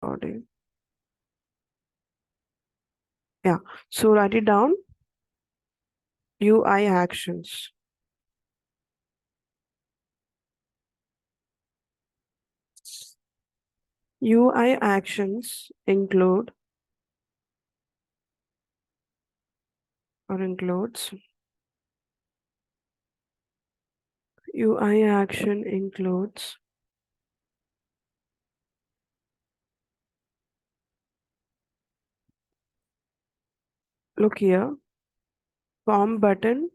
body. Yeah, so write it down. UI actions. UI actions include or includes. UI action includes look here, form button,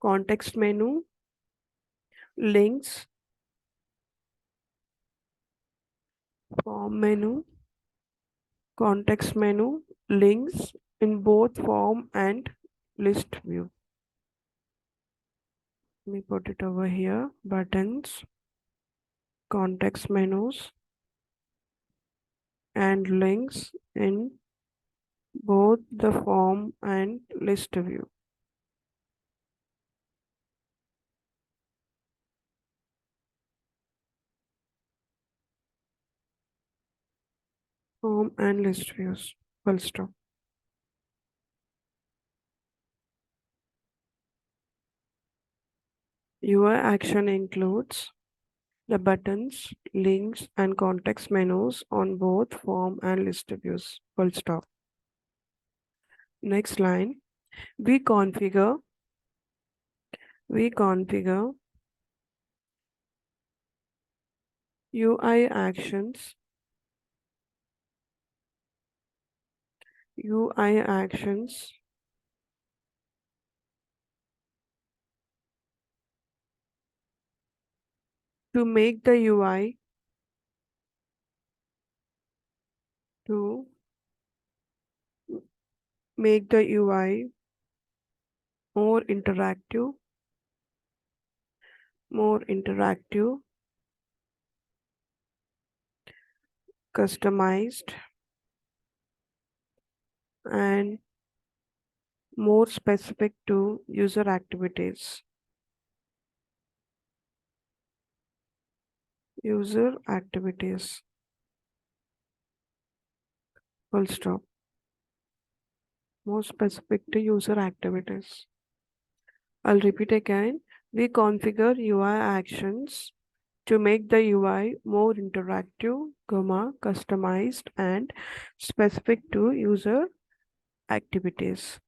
context menu, links, form menu, context menu, links in both form and list view. Let me put it over here, buttons, context menus, and links in both the form and list view. Form and list views. Full stop. UI action includes the buttons, links, and context menus on both form and list views. Full stop. Next line. We configure UI actions to make the UI to make the UI more interactive, customized, and more specific to user activities. User activities. Full stop. More specific to user activities. I'll repeat again. We configure UI actions to make the UI more interactive, customized, and specific to user activities.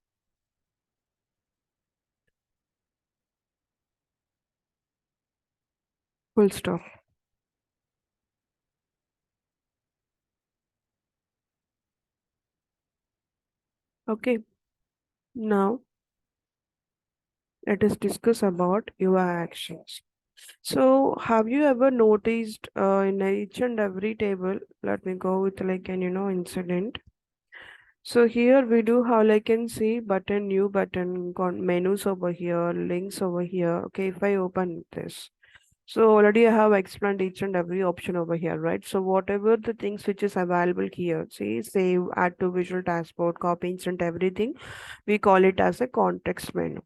Full stop. Okay. Now let us discuss about UI actions. So, have you ever noticed in each and every table? Let me go with like an incident. So here we do have like can see button, new button, menus over here, links over here. Okay, if I open this. So already I have explained each and every option over here, right? So whatever the things which is available here, see, save, add to visual dashboard, copy instant everything, we call it as a context menu.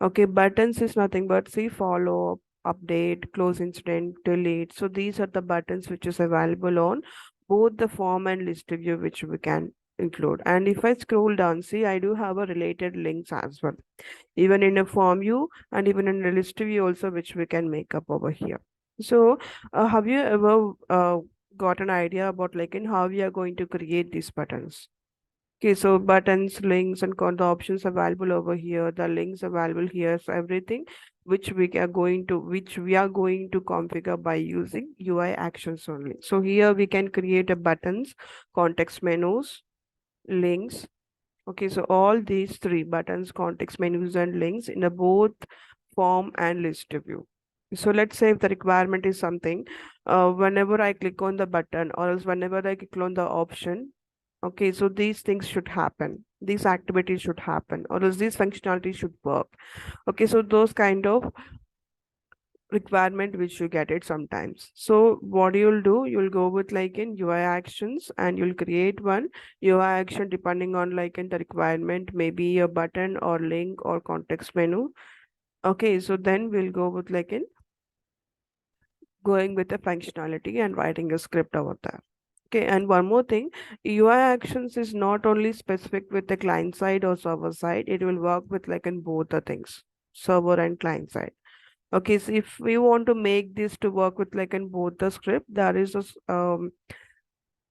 Okay, buttons is nothing but see follow, update, close incident, delete. So these are the buttons which is available on both the form and list view which we can include. And if I scroll down, see I do have a related links as well, even in a form view and even in a list view also which we can make up over here. So have you ever got an idea about like in how we are going to create these buttons? Okay, so buttons, links, and the options available over here, the links available here, so everything which we are going to configure by using UI actions only. So here we can create a buttons, context menus, links. Okay, so all these three buttons, context menus, and links in a both form and list view. So let's say if the requirement is something, whenever I click on the button or else whenever I click on the option, okay, so these things should happen. These activities should happen, or else these functionalities should work. Okay, so those kind of requirement which you get it sometimes. So what you'll do, you'll go with like in UI actions and you'll create one UI action depending on like in the requirement, maybe a button or link or context menu. Okay, so then we'll go with like in going with the functionality and writing a script over there. Okay, and one more thing, UI actions is not only specific with the client side or server side, it will work with like in both the things, server and client side. Okay, so if we want to make this to work with like in both the script, there is a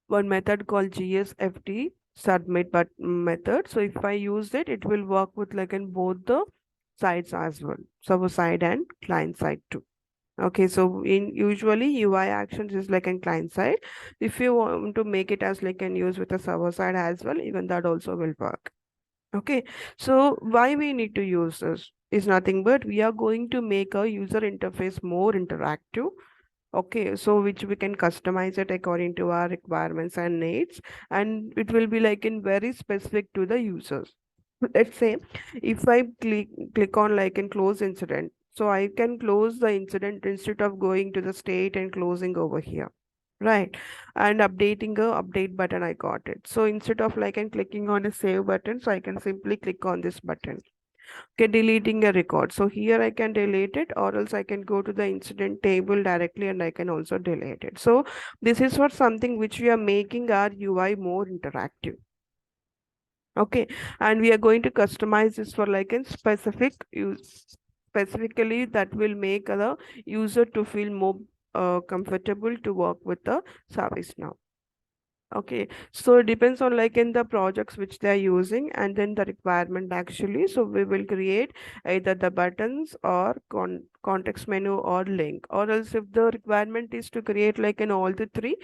one method called GSFT submit but method. So if I use it, it will work with like in both the sides as well, server side and client side too. Okay, so in usually UI actions is like in client side. If you want to make it as like an use with the server side as well, even that also will work. Okay, so why we need to use this is nothing but we are going to make a user interface more interactive. Okay, so which we can customize it according to our requirements and needs, and it will be like in very specific to the users. Let's say if I click on like in close incident, so I can close the incident instead of going to the state and closing over here. Right, and updating a update button, I got it. So instead of like and clicking on a save button, so I can simply click on this button. Okay, deleting a record. So here I can delete it, or else I can go to the incident table directly and I can also delete it. So this is for something which we are making our UI more interactive. Okay, and we are going to customize this for like a specific use, specifically that will make the user to feel more comfortable to work with the service now. Okay, so it depends on like in the projects which they are using and then the requirement actually. So we will create either the buttons or context menu or link, or else if the requirement is to create like in all the three,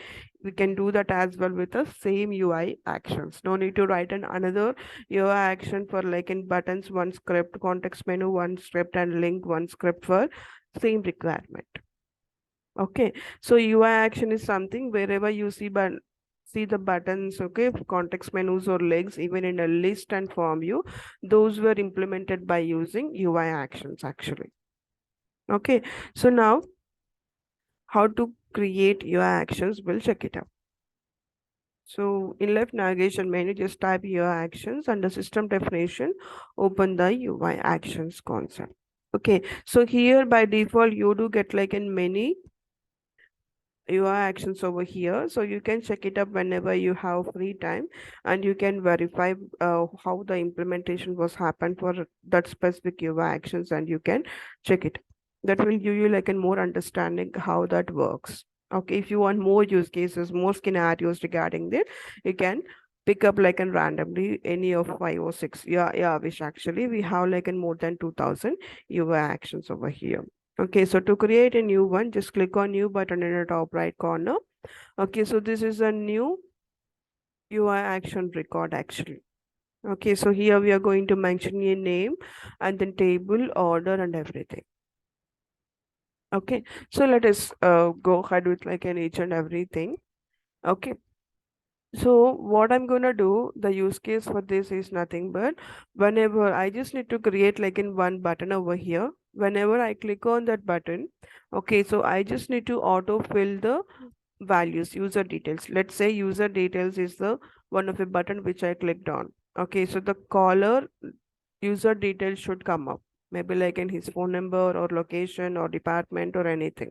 we can do that as well with the same UI actions. No need to write an another UI action for like in buttons one script, context menu one script, and link one script for same requirement. Okay, so UI action is something wherever you see but see the buttons, okay, context menus or links, even in a list and form view, those were implemented by using UI actions actually. Okay, so now how to create UI actions, we'll check it out. So in left navigation menu, just type UI actions under system definition, open the UI actions concept. Okay, so here by default you do get like in many UI actions over here, so you can check it up whenever you have free time, and you can verify how the implementation was happened for that specific UI actions, and you can check it. That will give you like a more understanding how that works. Okay, if you want more use cases, more scenarios regarding that, you can pick up like in randomly any of 5 or 6. Yeah, which actually we have like in more than 2000 UI actions over here. Okay, so to create a new one, just click on new button in the top right corner. Okay, so this is a new UI action record actually. Okay, so here we are going to mention a name and then table, order, and everything. Okay, so let us go ahead with like an each and everything. Okay, so what I'm gonna do, the use case for this is nothing but whenever I just need to create like in one button over here. Whenever I click on that button, okay, so I just need to auto fill the values, user details. Let's say user details is the one of the button which I clicked on. Okay, so the caller user details should come up, maybe like in his phone number or location or department or anything.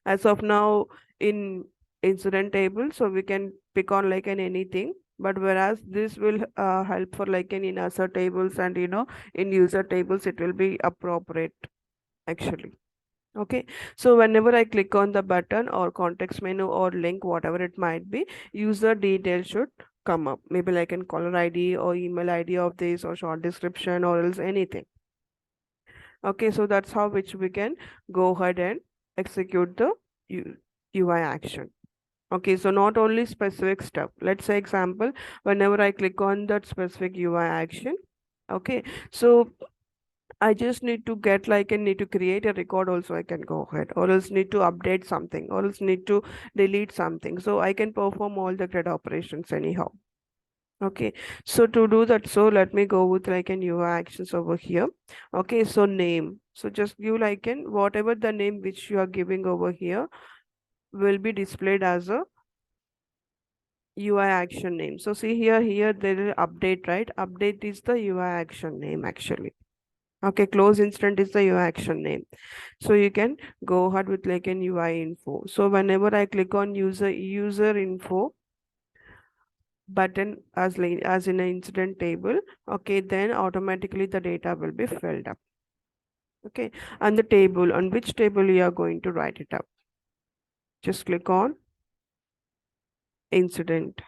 As of now, in incident table, so we can pick on like an anything. But whereas this will help for like in other tables, and in user tables it will be appropriate actually. Okay, so whenever I click on the button or context menu or link, whatever it might be, user details should come up. Maybe like in caller ID or email ID of this or short description or else anything. Okay, so that's how which we can go ahead and execute the UI action. Okay, so not only specific stuff. Let's say example, whenever I click on that specific UI action, okay, so I just need to get like and need to create a record also I can go ahead, or else need to update something, or else need to delete something. So I can perform all the grid operations anyhow. Okay, so to do that, so let me go with like an UI actions over here. Okay, so name. So just give like an whatever the name which you are giving over here will be displayed as a UI action name. So see here there is update, right? Update is the UI action name actually. Okay, close incident is the UI action name. So you can go ahead with like an UI info. So whenever I click on user info button as in an incident table, okay, then automatically the data will be filled up. Okay, and the table, on which table you are going to write it up, just click on incident.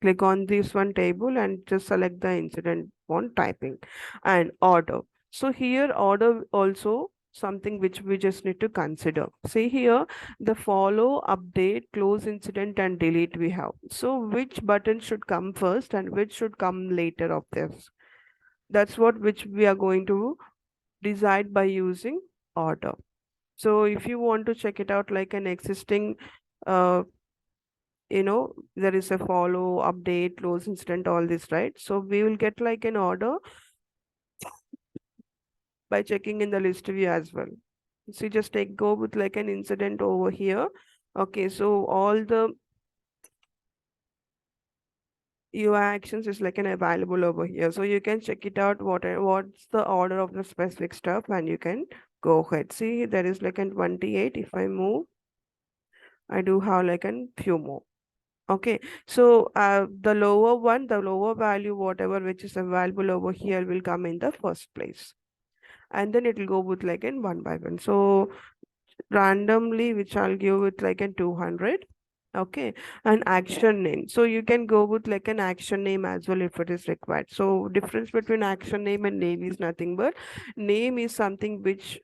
Click on this one table and just select the incident on typing and order. So here order also something which we just need to consider. See here, the follow, update, close incident and delete we have. So which button should come first and which should come later of this? That's what which we are going to decide by using order. So if you want to check it out like an existing uh, there is a follow, update, close incident, all this, right? So we will get like an order by checking in the list view as well. So you just go with like an incident over here. Okay, so all the UI actions is like an available over here. So you can check it out what's the order of the specific stuff and you can go ahead. See, there is like an 28. If I move, I do have like a few more. Okay, so the lower one, the lower value, whatever which is available over here will come in the first place. And then it will go with like in one by one. So randomly, which I'll give it like in 200. Okay, an action name. So you can go with like an action name as well if it is required. So difference between action name and name is nothing but name is something which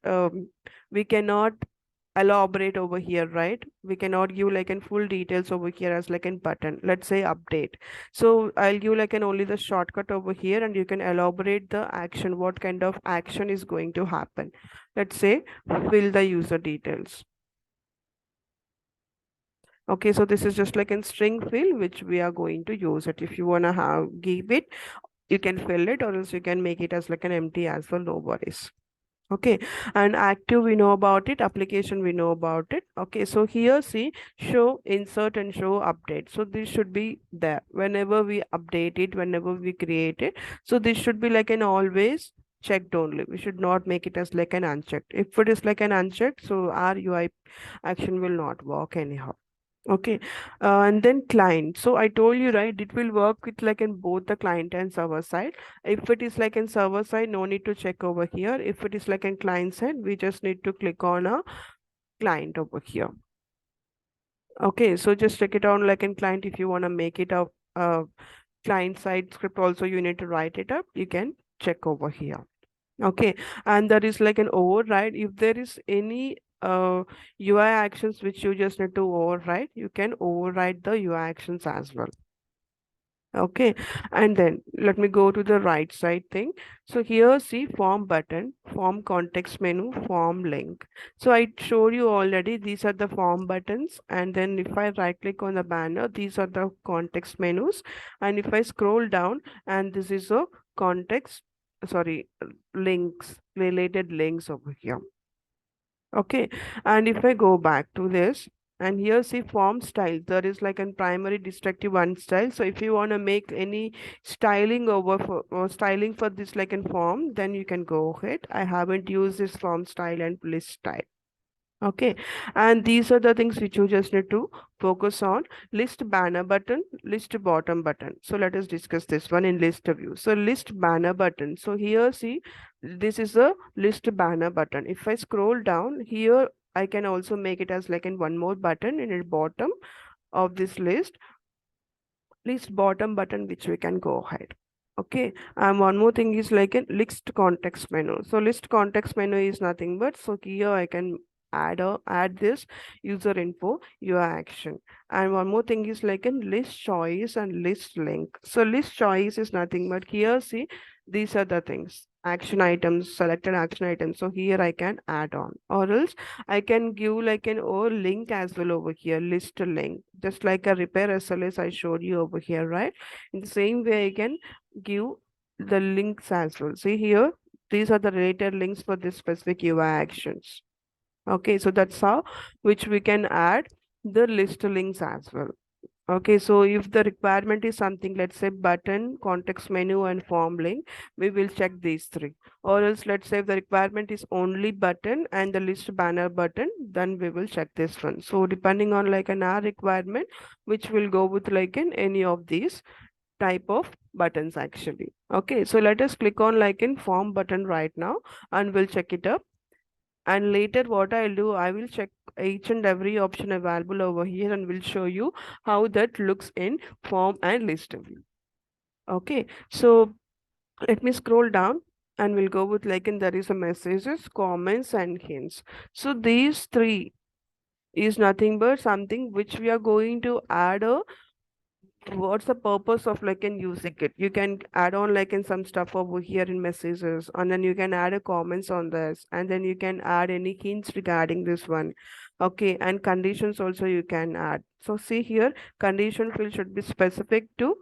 we cannot elaborate over here, right? We cannot give like in full details over here as like in button. Let's say update. So I'll give like an only the shortcut over here and you can elaborate the action, what kind of action is going to happen. Let's say fill the user details. Okay, so this is just like in string fill, which we are going to use it. If you want to give it, you can fill it or else you can make it as like an empty as well, no worries. Okay, and active we know about it, application we know about it. Okay, so here see show, insert and show update. So this should be there whenever we update it, whenever we create it. So this should be like an always checked only. We should not make it as like an unchecked. If it is like an unchecked, so our UI action will not work anyhow. Okay, and then client. So I told you, right, it will work with like in both the client and server side. If it is like in server side, no need to check over here. If it is like in client side, we just need to click on a client over here. Okay, so just check it out like in client. If you want to make it a client side script also, you need to write it up. You can check over here. Okay, and there is like an override. If there is any UI actions which you just need to override, you can override the UI actions as well. Okay, and then let me go to the right side thing. So here see form button, form context menu, form link. So I showed you already, these are the form buttons, and then if I right click on the banner, these are the context menus, and if I scroll down, and this is a context, sorry, links, related links over here. Okay, and if I go back to this, and here see form style, there is like a primary destructive one style. So if you want to make any styling over for or styling for this like in form, then you can go ahead. I haven't used this form style and list style. Okay, and these are the things which you just need to focus on. List banner button, list bottom button. So let us discuss this one in list view. So list banner button. So here see, this is a list banner button. If I scroll down here, I can also make it as like in one more button in the bottom of this list bottom button, which we can go ahead. Okay, and one more thing is like a list context menu. So list context menu is nothing but, so here I can add this user info, your action. And one more thing is like a list choice and list link. So list choice is nothing but, here see, these are the things, action items, selected action items. So here I can add on, or else I can give like an or link as well over here, list link, just like a repair SLS I showed you over here, right? In the same way I can give the links as well. See here, these are the related links for this specific UI actions. Okay, so that's how which we can add the list links as well. Okay, so if the requirement is something, let's say button, context menu, and form link, we will check these three. Or else, let's say if the requirement is only button and the list banner button, then we will check this one. So depending on like an R requirement, which will go with like in any of these type of buttons actually. Okay, so let us click on like in form button right now and we'll check it up. And later what I'll do, I will check each and every option available over here and will show you how that looks in form and list view. Okay, so let me scroll down and we'll go with like in there is a messages, comments and hints. So these three is nothing but something which we are going to add a what's the purpose of like in using it. You can add on like in some stuff over here in messages and then you can add a comments on this and then you can add any hints regarding this one. Okay, and conditions also you can add. So see here, condition field should be specific to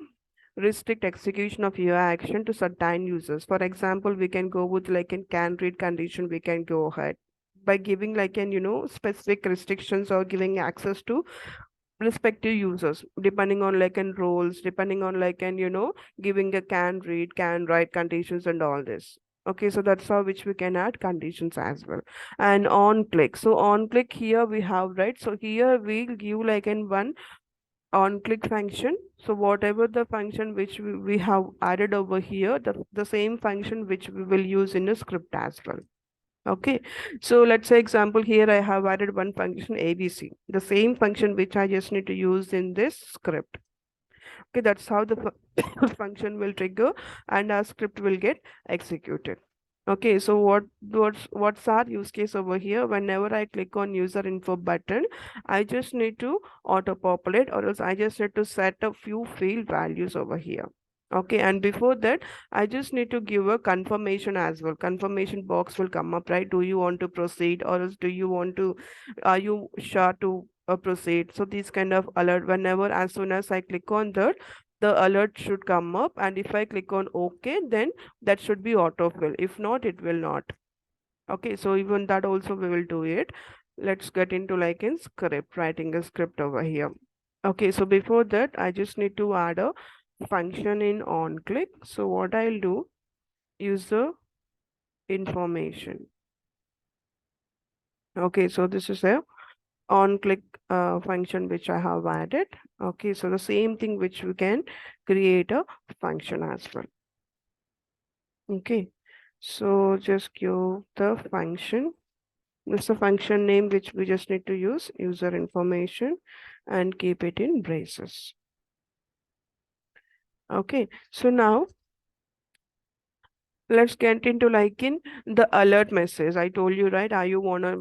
restrict execution of your action to certain users. For example, we can go with like in can read condition, we can go ahead by giving like an specific restrictions or giving access to respective users depending on like and roles, depending on like and giving a can read, can write conditions and all this. Okay, so that's how which we can add conditions as well. And on click, so on click here we have, right? So here we'll give like in one on click function. So whatever the function which we have added over here, the same function which we will use in a script as well. Okay, so let's say example here I have added one function ABC, the same function which I just need to use in this script. Okay, that's how the function will trigger and our script will get executed. Okay, so what's our use case over here? Whenever I click on user info button, I just need to auto populate or else I just need to set a few field values over here. Okay, and before that, I just need to give a confirmation as well. Confirmation box will come up, right? Do you want to proceed or else do you want to, are you sure to proceed? So these kind of alert, whenever as soon as I click on that, the alert should come up. And if I click on OK, then that should be autofill. If not, it will not. Okay, so even that also we will do it. Let's get into like in script, writing a script over here. Okay, so before that, I just need to add a function in on click. So what I'll do, user information. Okay, so this is a on click function which I have added. Okay, so the same thing which we can create a function as well. Okay, so just give the function. This is a function name which we just need to use, user information, and keep it in braces. Okay, so now let's get into like in the alert message. I told you, right? Are you wanna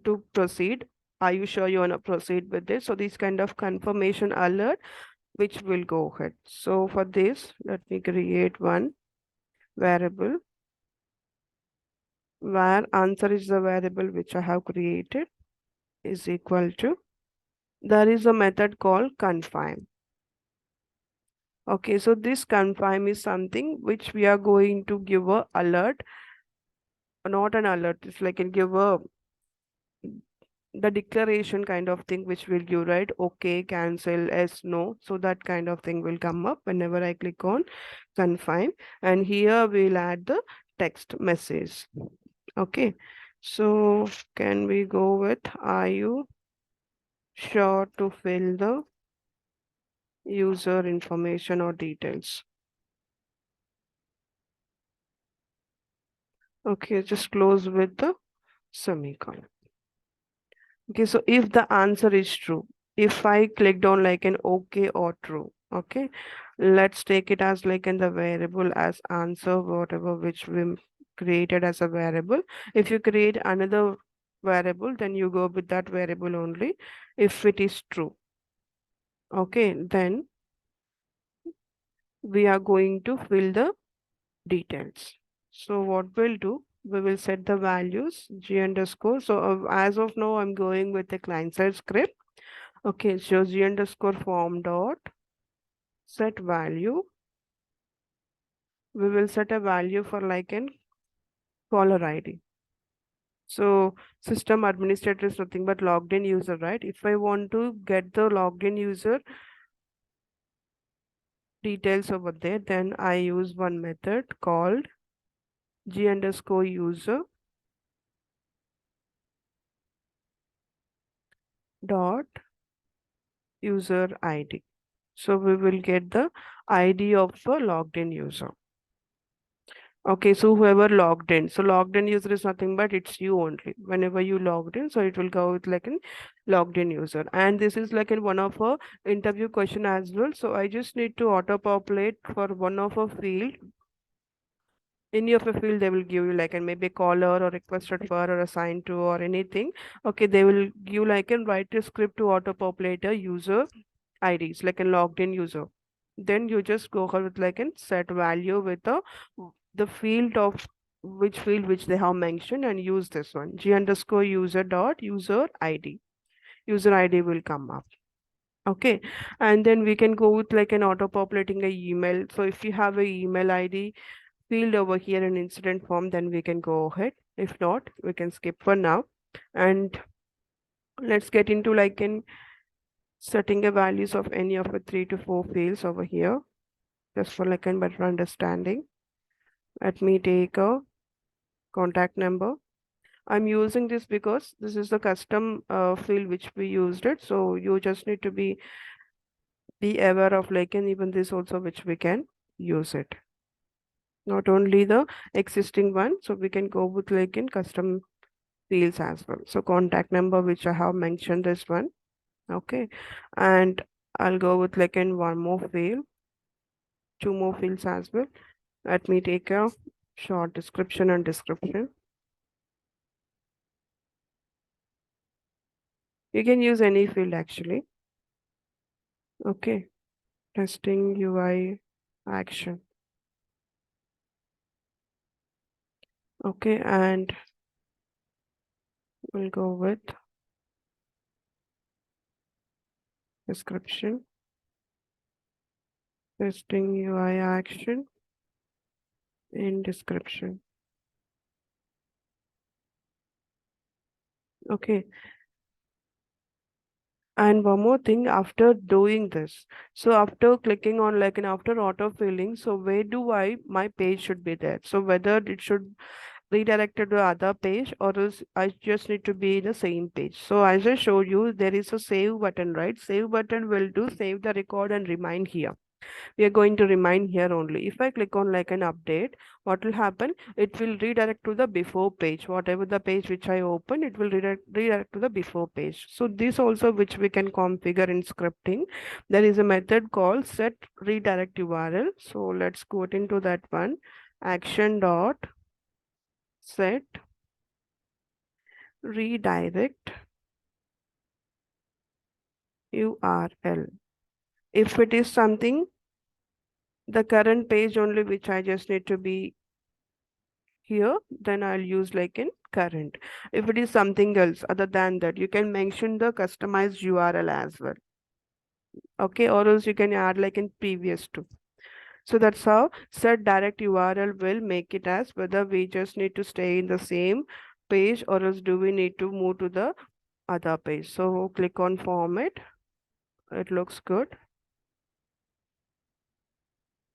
to proceed? Are you sure you wanna proceed with this? So this kind of confirmation alert, which will go ahead. So for this, let me create one variable where answer is the variable which I have created is equal to, there is a method called confirm. Okay, so this confirm is something which we are going to give a alert, not an alert, it's like can give a the declaration kind of thing which will give, right? Okay, cancel, yes, no. So that kind of thing will come up whenever I click on confirm. And here we'll add the text message. Okay, so can we go with, are you sure to fill the user information or details? Okay, just close with the semicolon. Okay, so if the answer is true, if I clicked on like an okay or true, okay, let's take it as like in the variable as answer, whatever which we created as a variable. If you create another variable, then you go with that variable only. If it is true, okay, then we are going to fill the details. So what we'll do, we will set the values g underscore. So as of now, I'm going with the client side script. Okay, so g underscore form dot set value. We will set a value for like an caller ID. So system administrator is nothing but logged in user, right? If I want to get the logged in user, details over there, then I use one method called g underscore user dot user ID. So we will get the ID of the logged in user. Okay, so whoever logged in. So logged in user is nothing but it's you only. Whenever you logged in, so it will go with like an logged in user. And this is like in one of a interview question as well. So I just need to auto populate for one of a field. Any of a field they will give you like and maybe caller or requested for or assigned to or anything. Okay, they will give like and write a script to auto populate a user IDs like a logged in user. Then you just go ahead with like and set value with the field of which field which they have mentioned and use this one g underscore user dot user ID. User ID will come up. Okay, and then we can go with like an auto populating a email. So if you have a email ID field over here in incident form, then we can go ahead. If not, we can skip for now. And let's get into like in setting a values of any of the 3 to 4 fields over here, just for like a better understanding. Let me take a contact number. I'm using this because this is the custom field which we used it. So you just need to be aware of like and even this also which we can use it. Not only the existing one, so we can go with like in custom fields as well. So contact number which I have mentioned this one. Okay. And I'll go with like in one more field, two more fields as well. Let me take a short description and description. You can use any field actually. Okay. Testing UI action. Okay. And we'll go with description. Testing UI action in description. Okay. And one more thing after doing this. So after clicking on like and after auto filling, so where do my page should be there? So whether it should redirected to other page or else I just need to be in the same page. So as I showed you, there is a save button, right? Save button will do save the record and remind here. We are going to remind here only. If I click on like an update, what will happen? It will redirect to the before page. Whatever the page which I open, it will redirect to the before page. So this also which we can configure in scripting. There is a method called set redirect URL. So let's go into that one. Action dot set redirect URL. If it is something, the current page only which I just need to be here, then I'll use like in current. If it is something else other than that, you can mention the customized URL as well. Okay, or else you can add like in previous to. So that's how set direct URL will make it as whether we just need to stay in the same page or else do we need to move to the other page. So click on format. It looks good.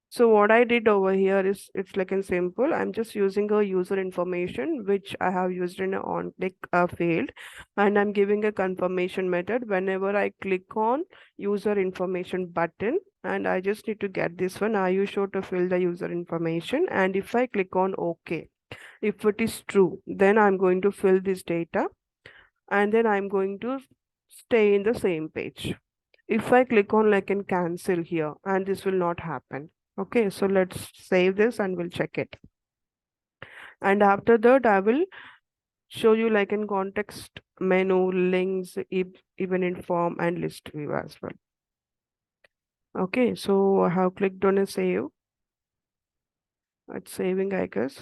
So what I did over here is it's like in simple. I'm just using a user information which I have used in a on click field, and I'm giving a confirmation method whenever I click on user information button, and I just need to get this one. Are you sure to fill the user information? And if I click on OK, if it is true, then I'm going to fill this data, and then I'm going to stay in the same page. If I click on like in cancel here, and this will not happen. Okay, so let's save this and we'll check it. And after that, I will show you like in context menu, links, even in form and list view as well. Okay, so I have clicked on a save. It's saving, I guess.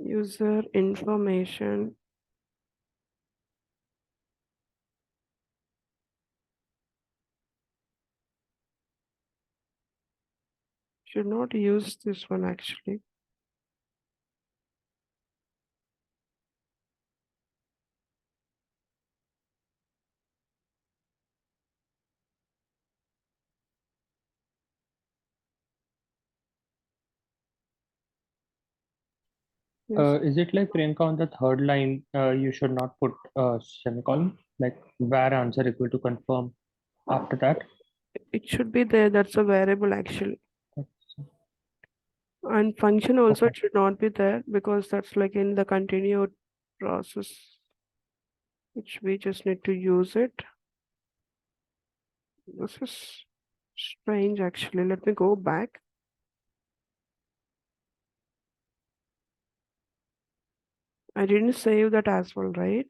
User information. Should not use this one actually. Yes, Is it like Priyanka on the third line? You should not put a semicolon, like where answer equal to confirm after that. it should be there. That's a variable actually. And function also Okay. it should not be there because that's like in the continued process, which we just need to use it. This is strange actually. Let me go back. I didn't save that as well, right?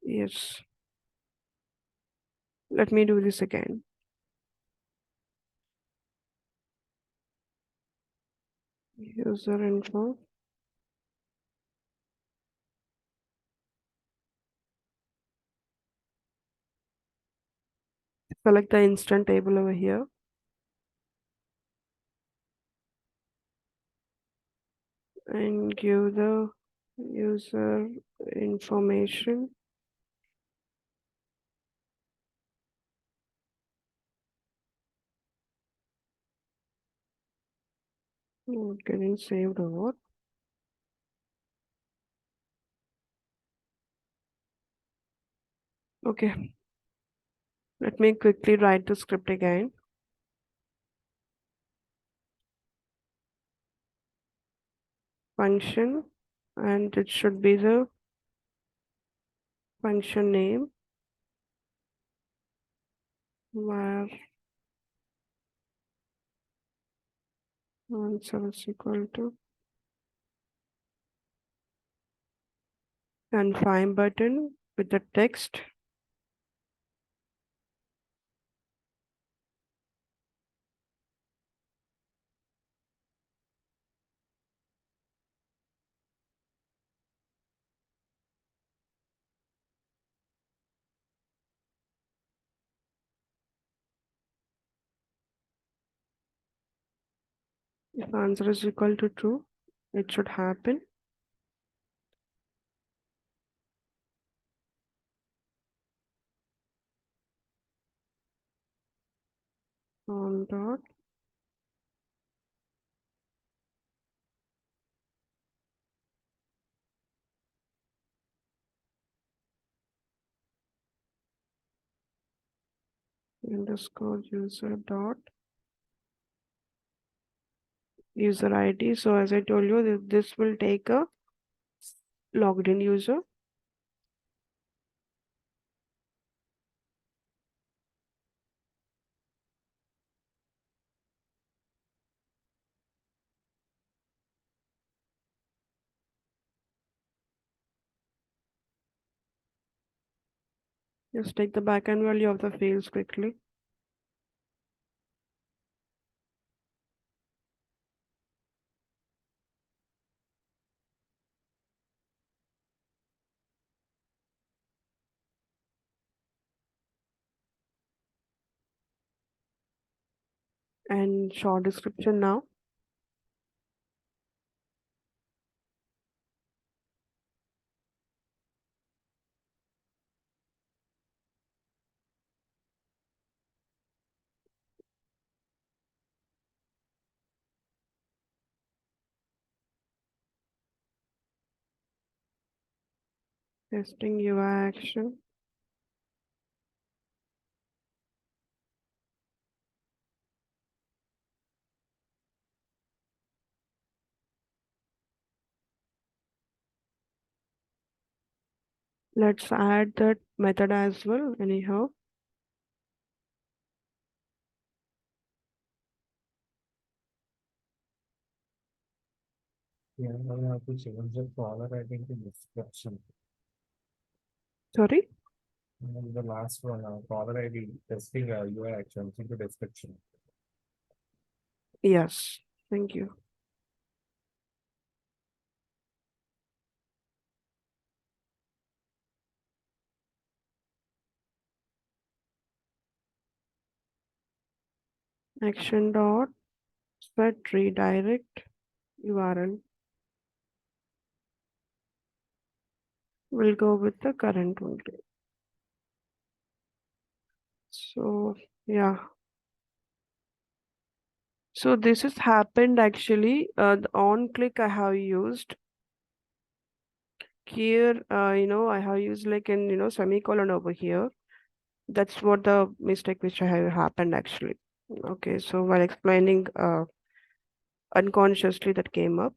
Yes. Let me do this again. User info. Select the instant table over here and give the user information. Getting saved over. Okay. Let me quickly write the script again. Function, and it should be the function name where answer is equal to confirm button with the text. If answer is equal to true, it should happen. On dot underscore user dot user ID. So as I told you, this will take a logged in user. Just take the backend value of the fields quickly. And short description now. Testing UI action. Let's add that method as well, anyhow. Yeah, now we have to change the caller ID to description. Sorry? And the last one, caller ID testing UI actions into description. Yes. Thank you. Action dot set redirect URL. We'll go with the current one. So yeah. So this has happened actually. The on click I have used here. I have used like in semicolon over here. That's what the mistake which I have happened actually. Okay, so while explaining unconsciously that came up.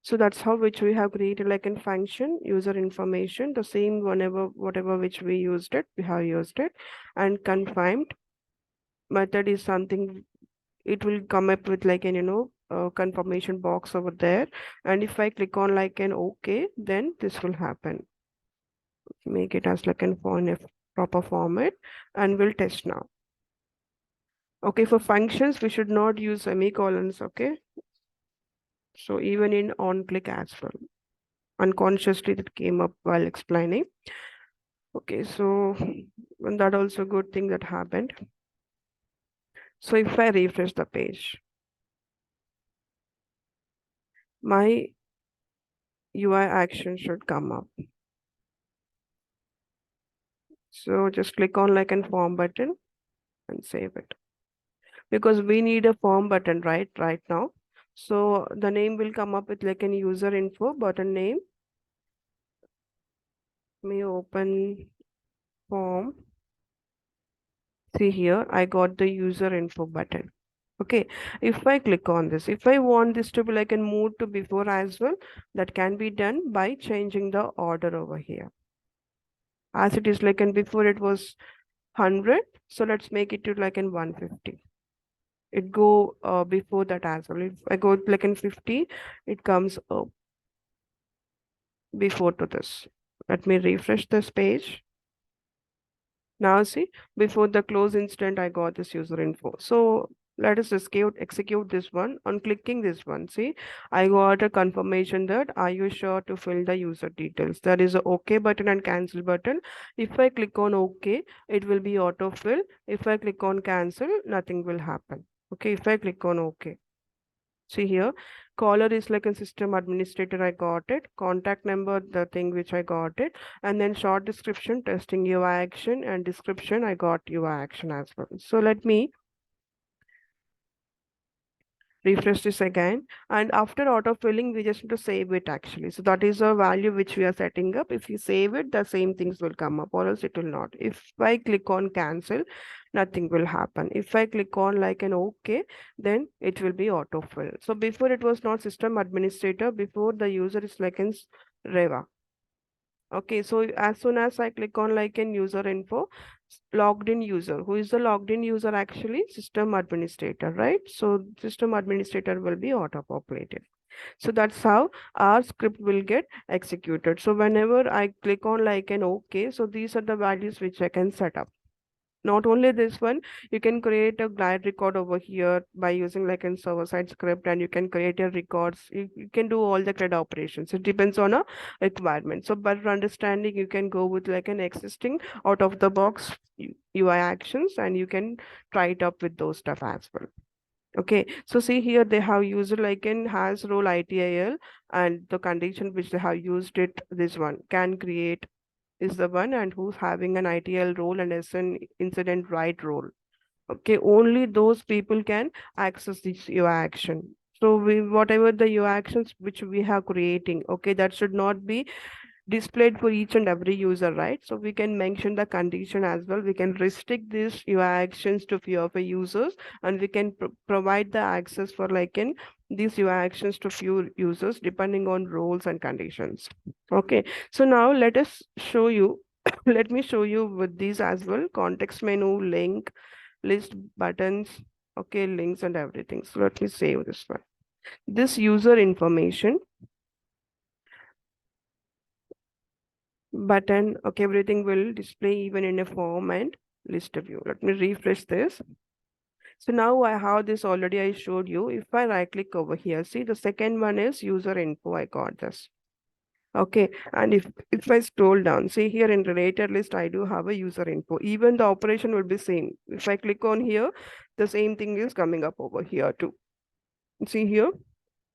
So that's how which we have created like in function user information, the same whenever whatever which we used it, we have used it, and confirmed method is something it will come up with like an confirmation box over there, and if I click on like an OK, then this will happen. Make it as like an in a proper format, and we'll test now. Okay, for functions we should not use semicolons. Okay, so even in on click as well, unconsciously that came up while explaining. Okay, so and that also good thing that happened. So if I refresh the page, my UI action should come up. So just click on like an form button and save it, because we need a form button right now. So the name will come up with like an user info button name. May open form. See here, I got the user info button. Okay, if I click on this, if I want this to be like and move to before as well, that can be done by changing the order over here. As it is like and before it was 100, so let's make it to like in 150. It go before that as well. If I go like in 50, it comes before to this. Let me refresh this page. Now see, before the close instant, I got this user info. So let us execute this one. On clicking this one, see, I got a confirmation that are you sure to fill the user details? There is a OK button and cancel button. If I click on OK, it will be autofill. If I click on cancel, nothing will happen. Okay, if I click on OK. See here, caller is like a system administrator. I got it. Contact number, the thing which I got it. And then short description, testing UI action, and description, I got UI action as well. So let me refresh this again, and after autofilling we just need to save it actually. So that is a value which we are setting up. If you save it, the same things will come up, or else it will not. If I click on cancel, nothing will happen. If I click on like an OK, then it will be autofill. So before it was not system administrator, before the user is like in Reva. Okay, so as soon as I click on like in user info, logged in user, who is the logged in user actually? System administrator, right? So system administrator will be auto populated. So that's how our script will get executed. So whenever I click on like an OK, so these are the values which I can set up. Not only this one, you can create a glide record over here by using like a server-side script, and you can create your records. You can do all the CRUD operations. It depends on a requirement. So better understanding, you can go with like an existing out of the box UI actions, and you can try it up with those stuff as well. Okay, so see here they have used like in has role ITIL, and the condition which they have used it, this one can create is the one, and who's having an ITL role and SN incident right role. Okay, only those people can access this UI action. So we whatever the UI actions which we have creating, okay, that should not be displayed for each and every user, right? So we can mention the condition as well. We can restrict these UI actions to few of the users, and we can provide the access for like in these UI actions to few users depending on roles and conditions. Okay, so now let us show you. Let me show you with these as well. Context menu, link, list, buttons, okay, links and everything. So let me save this one. This user information button, okay, everything will display even in a form and list view. Let me refresh this. So now I have this already, I showed you. If I right click over here, see the second one is user info. I got this. Okay, and if I scroll down, see here in related list, I do have a user info. Even the operation will be same. If I click on here, the same thing is coming up over here too. See here,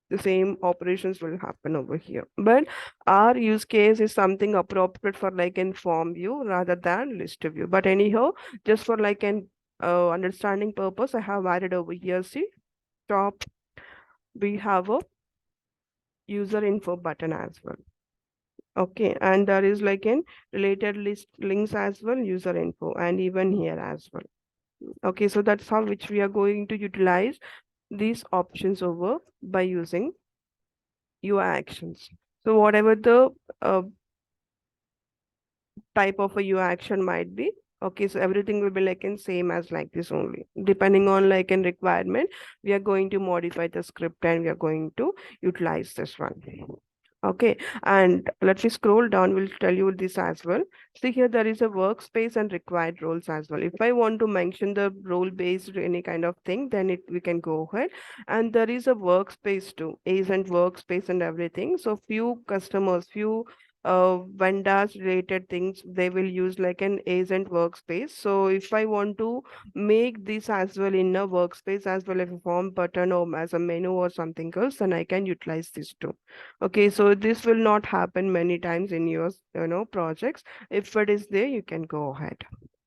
the same operations will happen over here. But our use case is something appropriate for like in form view rather than list view. But anyhow, just for like an understanding purpose, I have added over here. See, top we have a user info button as well. Okay, and there is like in related list links as well, user info, and even here as well. Okay, so that's how which we are going to utilize these options over by using UI actions. So whatever the uh, type of a UI action might be, okay, so everything will be like in same as like this only. Depending on like in requirement, we are going to modify the script and we are going to utilize this one. Okay, and let me scroll down. We'll tell you this as well. See here, there is a workspace and required roles as well. If I want to mention the role-based any kind of thing, then we can go ahead. And there is a workspace too, agent workspace and everything. So few customers, few vendors related things, they will use like an agent workspace. So if I want to make this as well in a workspace as well as a form button or as a menu or something else, then I can utilize this too. Okay, so this will not happen many times in your, projects. If it is there, you can go ahead.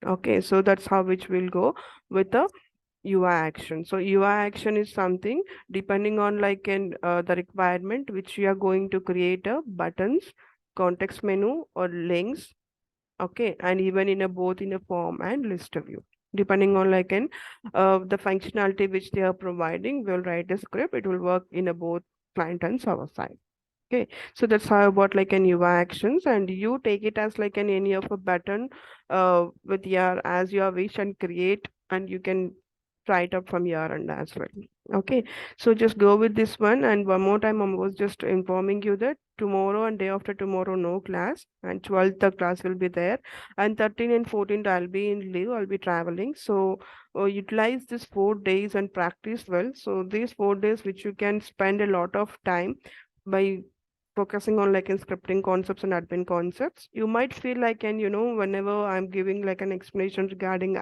Okay, so that's how which will go with the UI action. So UI action is something depending on like in the requirement which we are going to create a buttons, context menu or links. Okay, and even in a both in a form and list view. Depending on like in the functionality which they are providing, we'll write a script. It will work in a both client and server side. Okay, so that's how about like an UI actions, and you take it as like an any of a button with your as your wish and create, and you can try it up from your end as well. Okay, so just go with this one, and one more time I was just informing you that tomorrow and day after tomorrow no class, and 12th the class will be there, and 13th and 14th I'll be in leave, I'll be traveling. So utilize these 4 days and practice well. So these 4 days which you can spend a lot of time by focusing on like in scripting concepts and admin concepts. You might feel like, and whenever I'm giving like an explanation regarding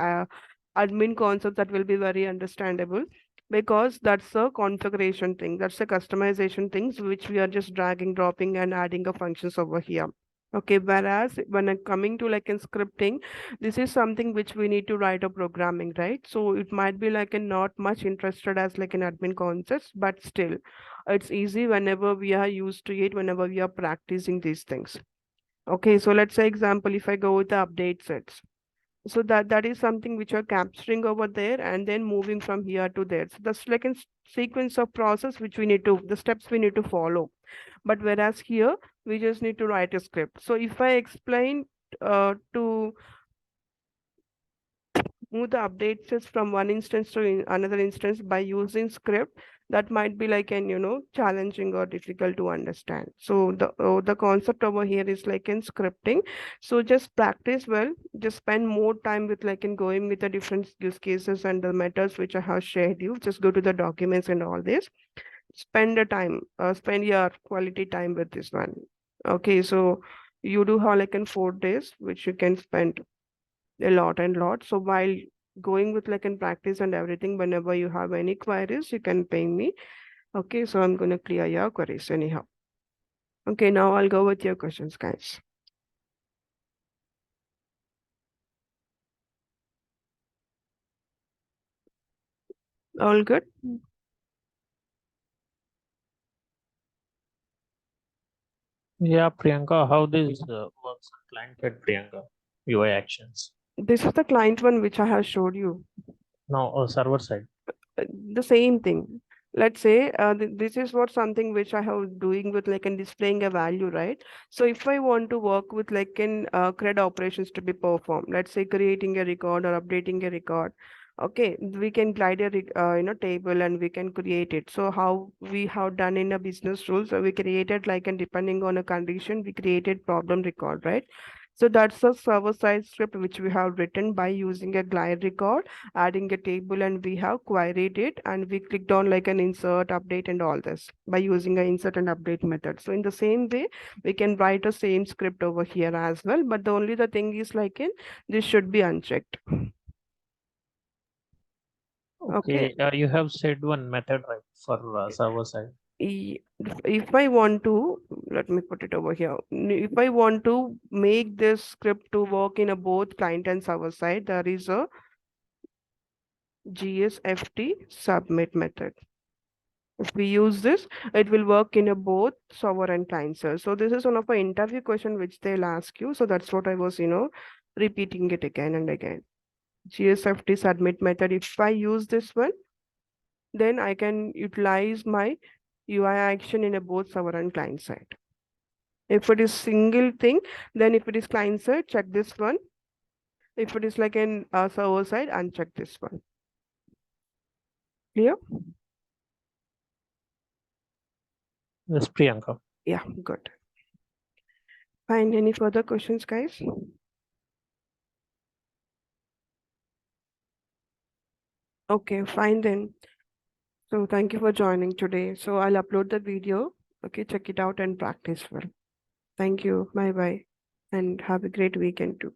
admin concepts, that will be very understandable because that's a configuration thing, that's a customization things which we are just dragging, dropping, and adding a functions over here. Okay, whereas when I'm coming to like in scripting, this is something which we need to write a programming, right? So it might be like a not much interested as like an admin concepts, but still it's easy whenever we are used to it, whenever we are practicing these things. Okay, so let's say example, if I go with the update sets, so that is something which are capturing over there and then moving from here to there. So that's like a sequence of process which we need to, the steps we need to follow. But whereas here we just need to write a script. So if I explain to move the updates just from one instance to another instance by using script, that might be like an challenging or difficult to understand. So the concept over here is like in scripting. So just practice well, just spend more time with like in going with the different use cases and the methods which I have shared you. Just go to the documents and all this, spend the time, spend your quality time with this one. Okay, so you do have like in 4 days which you can spend a lot and lot. So while going with like in practice and everything, whenever you have any queries, you can ping me. Okay, so I'm gonna clear your queries anyhow. Okay, now I'll go with your questions, guys. All good? Yeah, Priyanka, how this works on client side, Priyanka? UI actions. This is the client one which I have showed you. Now, server side. The same thing. Let's say this is what something which I have doing with like in displaying a value, right? So if I want to work with like in CRUD operations to be performed, let's say creating a record or updating a record. Okay, we can glide a table and we can create it. So how we have done in a business rules, so we created like and depending on a condition, we created problem record, right? So that's a server-side script which we have written by using a glide record, adding a table, and we have queried it, and we clicked on like an insert, update, and all this by using a insert and update method. So in the same way, we can write a same script over here as well, but the only the thing is like in this should be unchecked. Okay. Okay, you have said one method, right, for server side. If I want to, let me put it over here. If I want to make this script to work in a both client and server side, there is a GSFT submit method. If we use this, it will work in a both server and client side. So this is one of the interview question which they'll ask you. So that's what I was, repeating it again and again. GSFT submit method. If I use this one, then I can utilize my UI action in a both server and client side. If it is single thing, then if it is client side, check this one. If it is like an server side, uncheck this one. Clear? Yes, Priyanka. Yeah, good. Fine. Any further questions, guys? Okay, fine then. So thank you for joining today. So I'll upload the video. Okay, check it out and practice well. Thank you. Bye bye. And have a great weekend too.